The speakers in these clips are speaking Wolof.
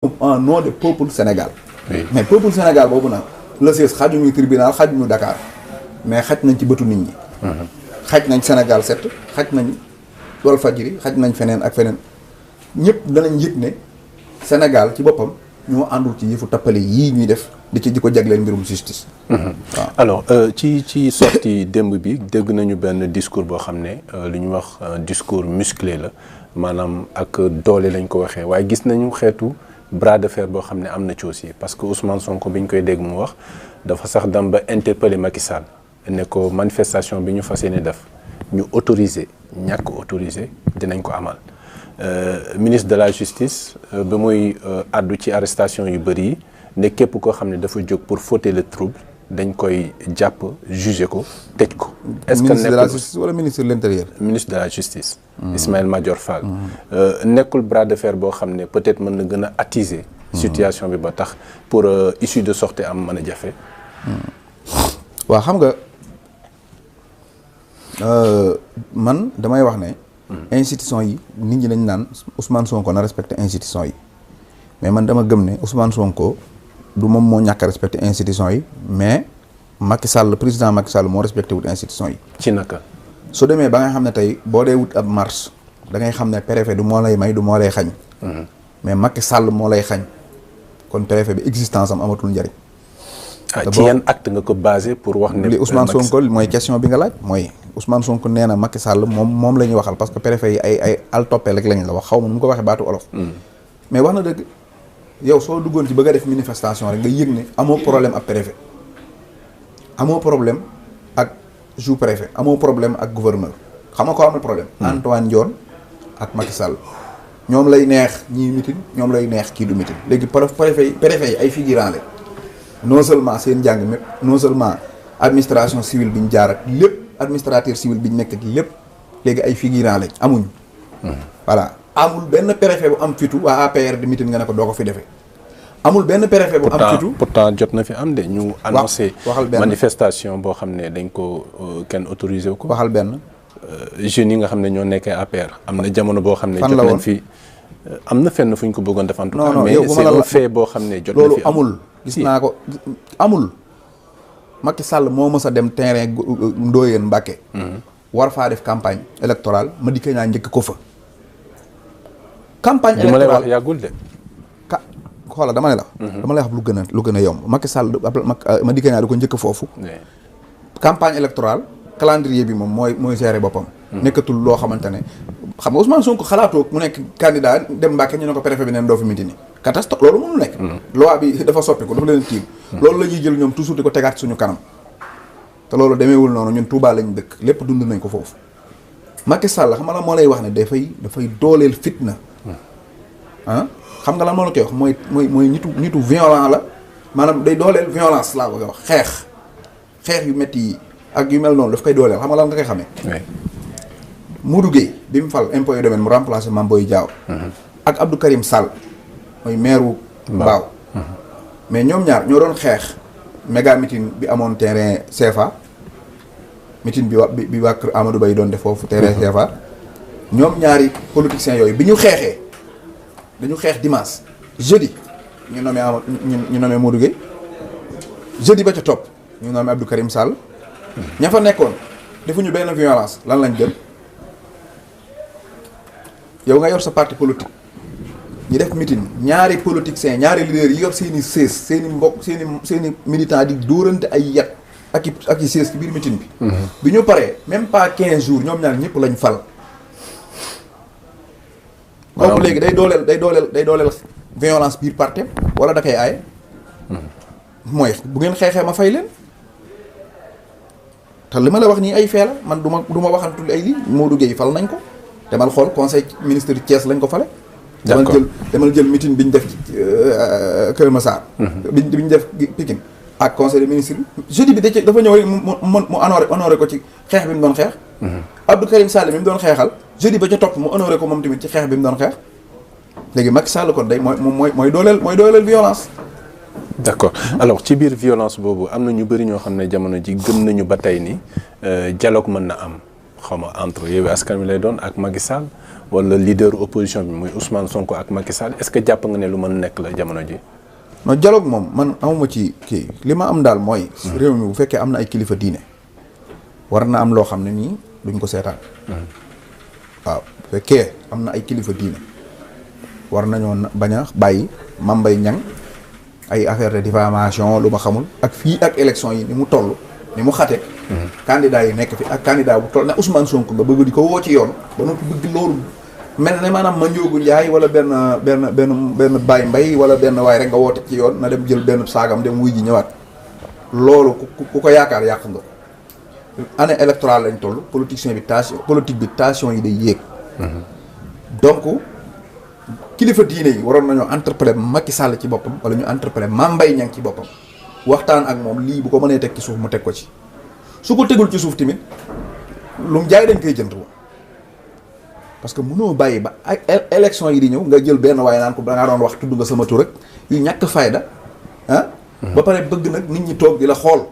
en nom du peuple Sénégal. Oui. Mais peuple Sénégal boobu nag la sees xajuñu tribunal xajuñu Dakar mais xaj nañ ci bëtu nit ñi. xaj nañ Sénégal 7 xaj nañ Walfadjri xaj nañ feneen ak feneen ñëpp danañ yëg ne Sénégal ci boppam ñoo àndul ci yëfu tappale yii ñuy def di ko jagleel mbirum justice. waaw alors ci sortie démb bi dégg nañu benn discours boo xam ne lu ñu wax discours musclé la maanaam ak doole lañ ko waxee waaye gis nañu xeetu bras de fer boo xam ne am na ci aussi parce que Ousmane Sonko bi ñu koy dégg mu wax dafa sax dem ba interpeller Macky Sall ne ko manifestation bi ñu fas yéene def ñu autorisé ñàkk autorisé dinañ ko amal. Ministre de la justice ba muy àddu ci arrestation yu bëri yi ne képp koo xam ne dafa jóg pour fauter le trouble dañ koy jàpp juger ko tëj ko. est-ce que ministre de la justice wala ministre de l'intérieur. ministre de la justice. Ismaïla Madior Fall. nekkul bras de fer boo xam ne peut-être mën na gën a attiser. situation bi ba tax pour issue de sortie am mën a jafe. waaw xam nga man damay wax ne. institution yi nit ñi dañ naan Ousmane Sonko na respecté institution yi mais man dama gëm ne Ousmane Sonko du moom moo ñàkk a respecté institution yi mais Macky Sall président Macky Sall moo respecté wut institution yi. ci naka. su demee ba nga xam ne tey boo dee wut ab marche da ngay xam ne préfet du moo lay may du moo lay xañ. mais Macky Sall moo lay xañ kon préfet bi existence am amatul njëriñ. ci yan acte nga ko basé pour wax ne. li Ousmane Sonko mooy question bi nga laaj mooy Ousmane Sonko nee na Macky Sall moom la ñuy waxal parce que préfet yi ay al toppee rek lañ la wax xaw ma nu mu ko waxee baatu olof. mais wax na dëgg yow soo duggoon ci bëgg a def manifestation rek nga yëg ne amoo problème ak préfet amoo problème ak sous-préfet amoo problème ak gouverneur xam nga ko amul problème. Antoine Diome ak Macky Sall ñoom lay neex ñii mitin ñoom lay neex kii du mitin léegi préfet yi ay figurant lañ non seulement seen njàng mépp non seulement administration civile bi ñu jaar ak lépp administrateur civil bi ñu nekk ak lépp léegi ay figurant lañ amuñ. voilà amul benn préfet bu am fitu waa APR di mitin nga ne ko doo ko fi defee. amul benn préfet bu am fitu pourtant jot na fi am de ñu annoncé waxal benn manifestation boo xam ne dañ ko kenn autorisé ko. waxal benn. jeunes yi nga xam ne ñoo nekkee APR am na jamono boo xam ne. fan jot la woon nañ fi am na fenn fu ñu ko bëggoon def en tout cas. non mais yow bu ma c'est la un fait boo xam ne jot na loolu fi am amul. gis naa ko amul. Macky Sall moo mës a dem terrain Ndoyeen Mbàkke war faa def campagne électorale ma dikkee naa njëkk ko fa. campagne li ma lay wax électorale yàggul de. xoola dama ne la. dama lay wax lu gën a yomb Macky Sall ma dikkee naa di ko njëkk foofu. campagne électorale calendrier bi moom mooy gérer boppam. nekkatul loo xamante ne xam nga Ousmane Sonko xalaatoo mu nekk candidat dem Mbàkke ñu ne ko préfet bi neen doo fi mitini catastrophe loolu mënul nekk. loi bi dafa soppiku dafa leen tiim. loolu la ñuy jël ñoom toujours di ko tegaat suñu kanam. te loolu demeewul noonu ñun Touba lañ dëkk lépp dund nañ ko foofu. Macky Sall xam nga la moo lay wax ne dafay dooleel fitna. xam nga lan moo la koy wax mooy nitu violent la maanaam day dooleel violence laa koy wax xeex yu métti yi ak yu mel noonu daf koy dooleel xam nga lan nga koy xamee. Modou Gueye bi mu fal impôt et domaine mu remplacé Mame Boye Diao. ak Abdou Karim Sall mooy maire wu Mbao mais ñoom ñaar ñoo doon xeex méga meeting bi amoon terrain CFA meeting bi waa kër Amadou Bay doon def foofu terrain CFA ñoom ñaari politiciens yooyu bi ñu xeexee dañu xeex dimanche jeudi ñu nommé Modou Gueye jeudi ba ca topp ñu nommé Abdou Karim Sall ña fa nekkoon defuñu benn violence lan lañ jël yow nga yor sa parti politique ñu def meeting ñaari politiciens ñaari leaders yi yor seen i sées seen i mbokk seen i militants di dóorante ay yat ak i sées ci biir meeting bi. bi ñu paree même pas 15 jours ñoom ñaar ñëpp lañ fal. kooku léegi day dooleel violence biir parti wala da koy aaye. mooy bu ngeen xeexee ma fay leen. te li ma la wax nii ay fee la man du ma waxantul ay lii Modou Gueye fal nañ ko. demal xool conseil ministre Thiès lañ ko fale. d'accord demal jël meeting bi ñu def Kër Massar. bi ñu def Pikine ak conseil des ministres bi. jeudi bi dafa ñëw rek mu honoré ko ci xeex bi mu doon xeex. Abdou Karim Sall mi mu doon xeexal jeudi ba ca topp mu honoré ko moom tamit ci xeex bi mu doon xeex. léegi Macky Sall kon day mooy dooleel violence. d'accord alors ci biir violence boobu am na ñu bëri ñoo xam ne jamono ji gëm nañu ba tey ni dialogue mën na am xaw ma entre Yewwi Askan Wi lay doon ak Macky Sall wala leader opposition bi muy Ousmane Sonko ak Macky Sall est-ce que jàpp nga ne lu mën nekk la jamono ji. non dialogue moom man amuma ci kii li ma am daal mooy. réew mi bu fekkee am na ay kilifa diine war na am loo xam ne nii duñ ko seetaan. waaw bu fekkee am na ay kilifa diine war nañoo bañ a bàyyi Mame Mbaye Niang ay affaire de diffamation lu ma xamul ak fii ak élection yi ni mu toll ni mu xate candidat yi nekk fi ak candidat bu toll ne Ousmane Sonko nga bëgg di ko woo ci yoon ba noppi bëgg loolu mel ne maanaam Mandiogu Ndiaye wala benn Baye Mbaye wala benn waay rek nga woote ci yoon na dem jël benn saagam dem wuy ji ñëwaat loolu ku ko yaakaar yàq nga année électorale lañ toll politique bi tension yi day yéeg donc kilifa diine yi waroon nañoo interpeller Macky Sall ci boppam wala ñu interpeller Mame Mbaye Niang ci boppam waxtaan ak moom lii bu ko mënee teg ci suuf mu teg ko ci su ko tegul ci suuf tamit lu mu jaay dañ koy jënd woon parce que mënoo bàyyi ba ak élection yi di ñëw nga jël benn waaye naan ko da ngaa doon wax tudd nga sama tur rek yu ñàkk fayda ba pare bëgg nag nit ñi toog di la xool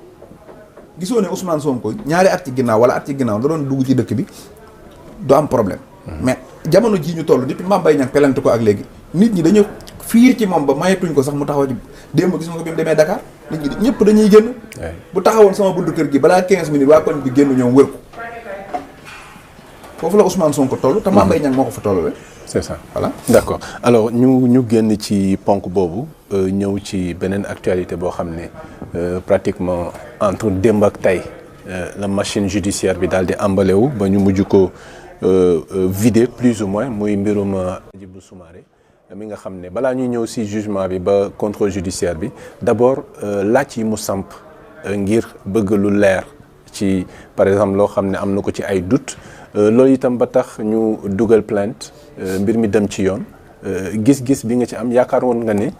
gisoo ne Ousmane Sonko ñaari at ci ginnaaw wala at ci ginnaaw da doon dugg ci dëkk bi du am problème mais jamono jii ñu toll depuis Mame Mbaye Niang pelante ko ak léegi nit ñi dañu fiir ci moom ba mayetuñ ko sax mu taxaw ci démb gis nga ko bi mu demee Dakar nit ñi ñëpp dañuy génn bu taxawoon sama buntu kër gi balaa 15 minutes waa koñ bi génn ñoom wër ko foofu la Ousmane Sonko toll te Mame Mbaye Niang moo ko fa toll c'est ça voilà d'accord alors ñu génn ci ponk boobu ñëw ci beneen actualité boo xam ne pratiquement entre démb ak tey la machine judiciaire bi daal di emballé wu ba ñu mujj ko vidé plus ou moins muy mbirum Hadjibou Soumaré mi nga xam ne balaa ñuy ñëw ci jugement bi ba contrôle judiciaire bi d'abord laaj yi mu samp ngir bëgg lu leer ci par exemple loo xam ne am na ko ci ay doute loolu itam ba tax ñu dugal plainte mbir mi dem ci yoon gis-gis bi nga ci am yaakaar woon nga ne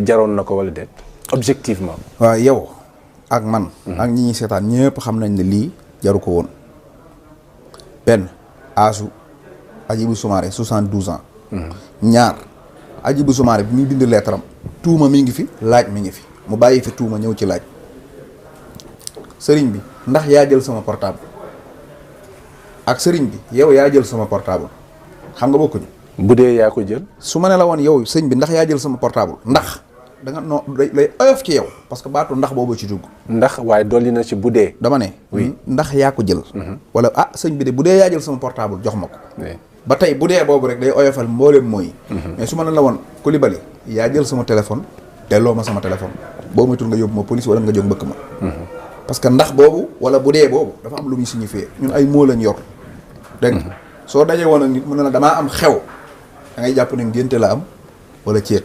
jaroon na ko wala déet objectivement. waaw yow ak man. ak ñi ñuy seetaan ñëpp xam nañ ne lii jaru ko woon benn âge Hadjibou Soumaré 72 ans. ñaar Hadjibou Soumaré bi muy bind lettre am tuuma mi ngi fi laaj mi ngi fi mu bàyyi fi tuuma ñëw ci laaj sëriñ bi ndax yaa jël sama portable ak sëriñ bi yow yaa jël sama portable xam nga bokkuñu. bu dee yaa ko jël. su ma ne la woon yow sëñ bi ndax yaa jël sama portable ndax da nga noo lay oyof ci yow parce que baatu ndax boobu ci dugg. ndax waaye dolli na ci bu dee. dama ne. oui ndax yaa ko jël. wala sëñ bi de bu dee yaa jël sama portable jox ma ko. ba tey bu dee boobu rek day oyofal mbooleem mooy. mais su ma ne la woon Coulibaly yaa jël sama téléphone delloo ma sama téléphone boo moytul nga yóbbu ma police wala nga jóg mbëkk ma. parce que ndax boobu wala bu dee boobu dafa am lu muy signifié ñun ay moo lañ yor. dégg nga soo dajee woon ak nit mu ne la damaa am xew da ngay jàpp ne ngénte la am wala ceet.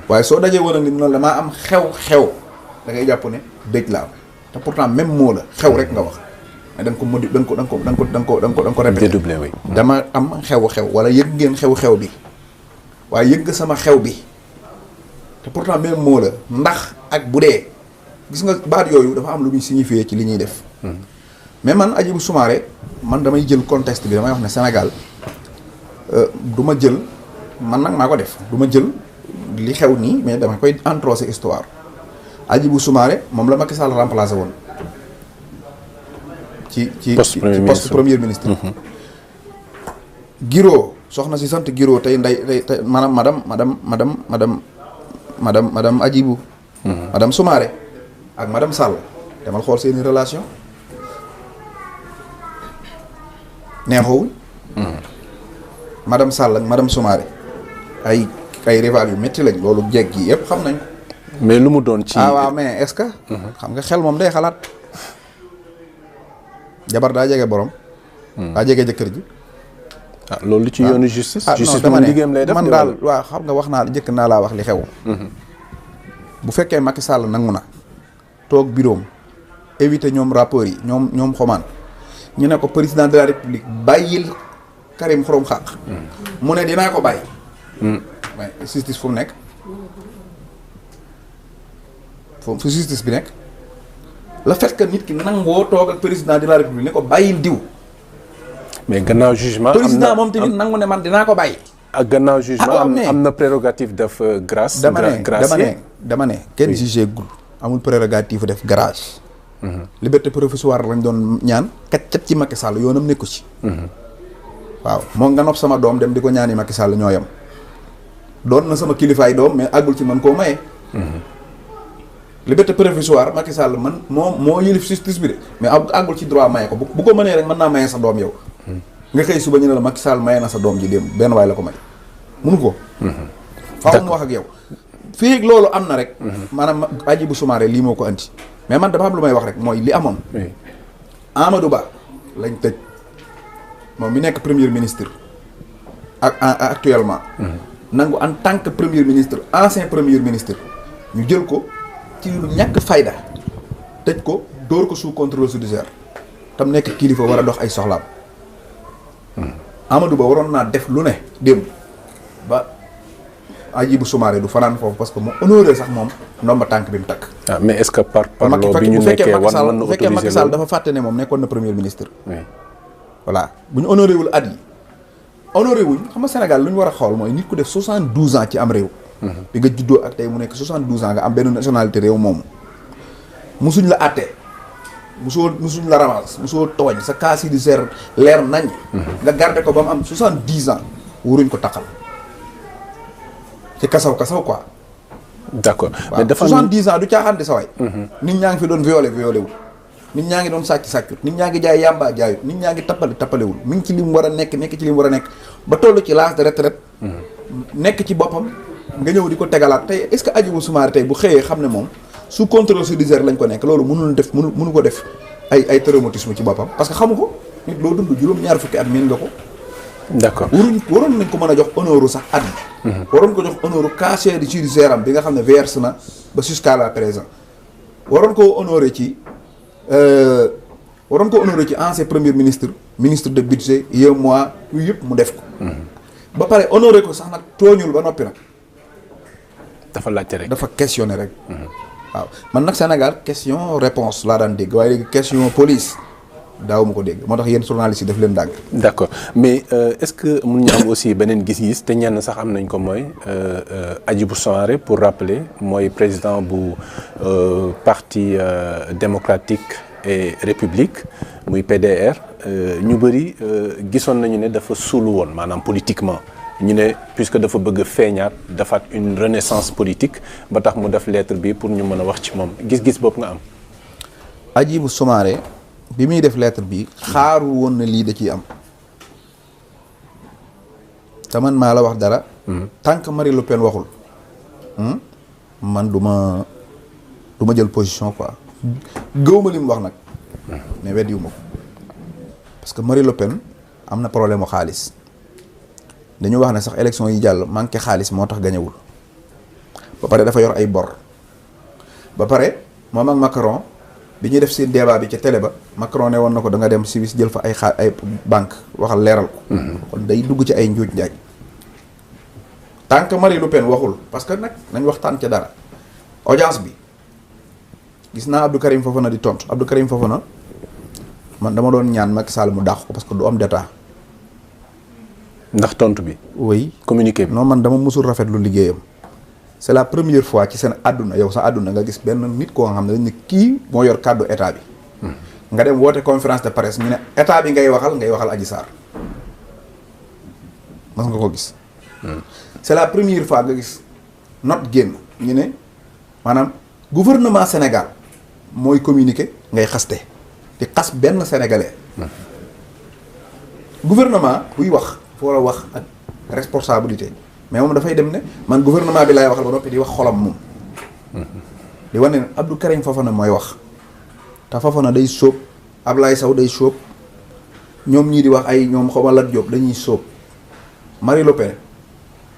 waaye soo dajee woon ak nit mu ne la damaa am xew da ngay jàpp ne dëj la am te pourtant même moo la xew rek nga wax mais da nga ko modi da nga ko répété. dédoublé oui. dama am xew wala yëg ngeen xew bi waaye yëg nga sama xew bi te pourtant même moo la ndax ak bu dee gis nga baat yooyu dafa am lu muy signifié ci li ñuy def. mais man Hadjibou Soumaré man damay jël contexte bi damay wax ne Sénégal du ma jël man nag maa ko def du ma jël li xew nii mais dama koy entrosser histoire Hadjibou Soumaré moom la Macky Sall remplacé woon ci poste premier ministre. Guiro soxna si sant Guiro tey tey maanaam madame Hadjibou. madame Soumaré ak madame Sall demal xool seeni relation neexoowuñ. madame Sall ak madame Soumaré ay rival yu métti lañ loolu jeeg gi yëpp xam nañ ko. mais lu mu doon ci. waaw mais est-ce que. xam nga xel moom day xalaat. jabar daa jege borom. daa jege jëkkër ji. loolu ci yoonu justice. justice dama moom liggéeyam lay def man daal waaw xam nga wax naa njëkk naa laa wax li xew. bu fekkee Macky Sall nangu na toog bureau éviter ñoom rappeurs yi ñoom xomaan ñu ne ko président de la république bàyyil Karim Xurum Xaq. mu ne dinaa ko bàyyi. mais justice fu mu nekk fu justice bi nekk le fait que nit ki nangoo toog ak président de la république ne ko bàyyil diw. mais gannaaw jugement. président moom tamit nangu ne man dinaa ko bàyyi. ak gannaaw jugement am na prérogative def grâce. dama ne kenn jugé gul amul prérogative def grâce. liberté provisoire lañ doon ñaan kat ci Macky Sall yoonam nekku ci. waaw moo nga nopp sama doom dem di ko ñaani Macky Sall ñoo yam doon na sama kilifaay doom mais àggul ci man koo maye. liberté provisoire Macky Sall man moo yilif justice bi de mais àggul ci droit maye ko bu ko mënee rek mën naa maye sa doom yow. nga xëy suba ñu ne la Macky Sall maye na sa doom ji démb benn waay la ko may munu ko. faaw mu wax ak yow. fii loolu am na rek. maanaam Hadjibou Soumaré lii moo ko andi. mais man dafa am lu may wax rek mooy li amoon. Amadou Ba lañ tëj moom mi nekk premier ministre ak actuellement. nangu en tant que premier ministre ancien premier ministre ñu jël ko ci lu ñàkk fayda tëj ko dóor ko sous contrôle judiciaire tam nekk kilifa war a dox ay soxlaam. Amadou Ba waroon naa def lu ne démb ba Hadjibou Soumaré du fanaan foofu parce que mu honoré sax moom ndomba tànk bi mu takk. ah mais est-ce que par loo bi ñu nekkee war na bu fekkee Macky Sall dafa fàtte ne moom nekkoon na premier ministre. voilà bu ñu honoré wul at yi honoré wuñ xam nga Sénégal lu ñu war a xool mooy nit ku def 72 ans ci am réew. bi nga juddoo ak tey mu nekk 72 ans nga am benn nationalité réew moomu musuñ la àtte. musuñ la ramas musoo tooñ sa cas yi di seer leer nañ. nga garder ko ba mu am 70 ans waruñ ko taxal ci kasaw quoi. d'accord mais dafa 70 ans du caaxaan di sa waay. nit ñaa ngi fi doon violé wul nit ñaa ngi doon sàccut nit ñaa ngi jaay yàmbaa jaayut nit ñaa ngi tappalewul mi ngi ci li mu war a nekk ci li mu war a nekk ba toll ci l'âge de retraite. nekk ci boppam nga ñëw di ko tegalaat tey est-ce que Hadjibou Soumaré tey bu xëyee xam ne moom. sous contrôle judiciaire lañ ko nekk loolu mënu ko def ay traumatisme ci boppam parce que xamu ko nit loo dund juróom-ñaar fukki at miin nga ko. d'accord waroon nañ ko mën a jox honneur sax at yi. waroon ko jox honneur casier judiciaire am bi nga xam ne verse na ba jusqu'à la présent. waroon ko honoré ci ancien premier ministre de budget mois yooyu yëpp mu def ko. ba pare honoré ko sax nag tooñul ba noppi nag. dafa laajte rek dafa questionné rek. waaw man nag Sénégal question réponse laa daan dégg waaye léegi question police daaw ma ko dégg moo tax yéen journalistes yi daf leen dàgg. d'accord mais est-ce que mun ñu am aussi beneen gis-gis te ñenn sax am nañ ko mooy Hadjibou Soumaré pour rappeler mooy président bu parti démocratique et république muy PDR ñu bëri gisoon nañu ne dafa suulu woon maanaam politiquement. ñu ne puisque dafa bëgg a feeñaat defaat une renaissance politique ba tax mu def lettre bi pour ñu mën a wax ci moom gis-gis boobu nga am. Hadjibou Soumaré bi muy def lettre bi xaaru woon na lii da ciy am te man maa la wax dara. tant que Marie Le Pen waxul man du ma jël position quoi gëw ma li mu wax nag. mais weddiwu ma ko parce que Marie Le Pen am na problème mu xaalis. dañu wax ne sax élection yi jàll manqué xaalis moo tax gañewul ba pare dafa yor ay bor ba pare moom ak Macron bi ñuy def seen débat bi ca télé ba Macron ne woon na ko da nga dem Suisse jël fa ay banque waxal leeral ko. kon day dugg ci ay njuuj njaaj tant que Marie Le Pen waxul parce que nag nañ waxtaan ca dara audience bi gis naa Abdou Karim Fofana di tontu Abdou Karim Fofana man dama doon ñaan Macky Sall mu dàq ko parce que du homme d'état. ndax tontu bi. oui communiqué bi. non man dama musul rafetlu liggéeyam. c'est la première fois ci seen àdduna yow sa àdduna nga gis benn nit koo xam ne dañ ne kii moo yor kàddu état bi. nga dem woote conférence de presse ñu ne état bi ngay waxal Adji Sarr mas nga ko gis. c'est la première fois nga gis note génn ñu ne maanaam gouvernement Sénégal mooy communiquer ngay xaste di xas benn sénégalais. gouvernement buy wax. foo war a wax ak responsabilité mais moom dafay dem ne man gouvernement bi laay waxal ba noppi di wax xolam moom. di wane ne Abdou Karim Fofana mooy wax te Fofana day sóob Ablaye Sow day sóob ñoom ñii di wax ay ñoom xaw ma Lat Diop dañuy sóob Marie Le Pen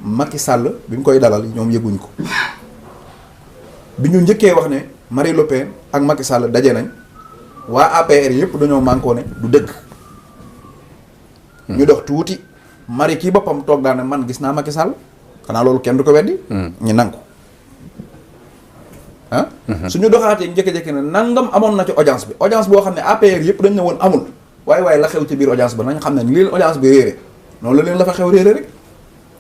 Macky Sall bi mu koy dalal ñoom yëguñ ko bi ñu njëkkee wax ne Marie Le Pen ak Macky Sall daje nañ waa APR yëpp dañoo mànkoo ne du dëgg. ñu dox tuuti. Marie kii boppam toog daal ne man gis naa Macky Sall xanaa loolu kenn du ko weddi. ñu nangu ah. suñu doxaatee njëkk-njëkk ne nangam amoon na ci audience bi audience boo xam ne APR yëpp dañ ne woon amul waaye la xew ci biir audience ba nañ xam ne ni leen audience bi réere noonu la leen la fa xew réere rek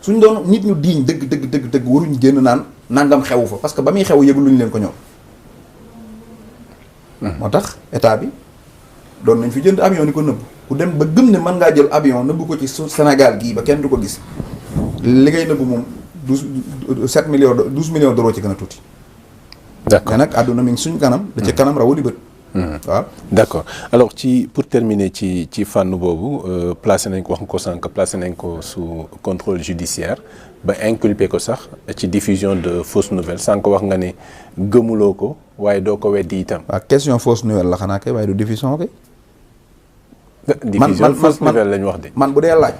suñ doon nit ñu diiñ dëgg waruñ génn naan nangam xewu fa parce que ba muy xew yëgul luñ leen ko ñoom. moo tax état bi doon nañ fi jënd avion ni ko nëbb ku dem ba gëm ne mën ngaa jël avion nëbb ko ci Sénégal gii ba kenn du ko gis li ngay nëbb moom 12 millions d'euros ci gën a tuuti. d'accord mais nag àdduna mi ngi suñ kanam. da ci kanam rawali bët. waaw d'accord alors pour terminer ci fànn boobu placé nañ ko wax nga ko sànq placé nañ ko sous contrôle judiciaire ba inculpé ko sax ci diffusion de fausses nouvelles sànq wax nga ne gëmuloo ko waaye doo ko weddi itam. waaw question fausse nouvelle la xanaa kay waaye du diffusion kay. diffusion fausse nouvelle lañ wax de. man bu dee laaj